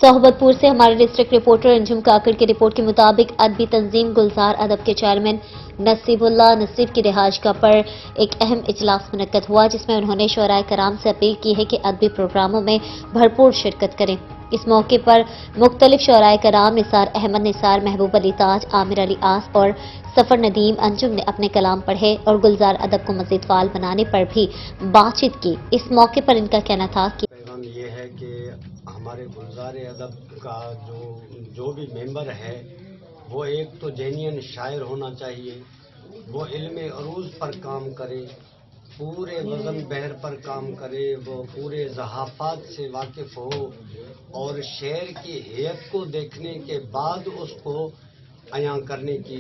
सोहबतपुर से हमारे district reporter Anjum काकड़ की रिपोर्ट के मुताबिक अदबी तंजीम गुलजार अदब के चेयरमैन नसीबुल्लाह नसीब की रिहाइशगाह पर एक अहम इजलास मुनक्कद हुआ, जिसमें उन्होंने शोराए कराम से अपील की है कि अदबी प्रोग्रामों में भरपूर शिरकत करें। इस मौके पर मुख्तलिफ शोराए कराम निसार अहमद निसार, महबूब अली ताज, आमिर अली आस और सफर नदीम अंजुम ने अपने कलाम पढ़े और गुलजार अदब को मजीद फाल बनाने पर भी बातचीत की। इस मौके पर इनका कहना था कि पैगाम ये है कि हमारे गुलजार अदब का जो भी मेंबर है वो एक तो जेन्युइन शायर होना चाहिए, वो इल्म अरूज पर काम करे, पूरे वज़न बहर पर काम करे, वो पूरे ज़हाफ़ात से वाकिफ़ हो और शेर की हेयत को देखने के बाद उसको अयां करने की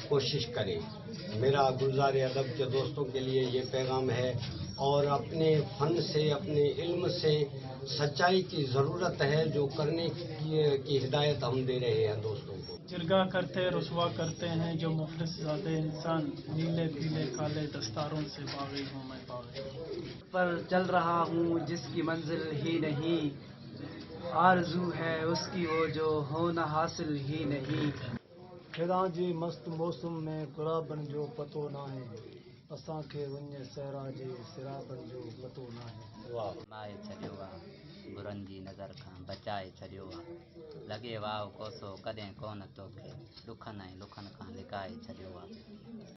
कोशिश करे। मेरा गुलजार अदब के दोस्तों के लिए ये पैगाम है और अपने फ़न से, अपने इल्म से सच्चाई की ज़रूरत है, जो करने की हिदायत हम दे रहे हैं दोस्तों को। जिरगा करते रुसवा करते हैं जो मुफलिस ज़ादे इंसान, नीले पीले काले दस्तारों से बागी हूँ मैं बागी। पर चल रहा हूँ जिसकी मंजिल ही नहीं, आरज़ू है उसकी वो जो होना हासिल ही नहीं। फिरां जी मस्त मौसम में गुलाबन जो पतो ना है, असां खे वञे सहरा जे सिराबन जो पतो ना है। माए छॾियो आहे बुरनि जी नज़र खां बचाए छॾियो आहे, लॻे वाह कोसो कॾहिं कोन तोखे, ॾुखनि ऐं लुखनि खां लिकाए छॾियो आहे।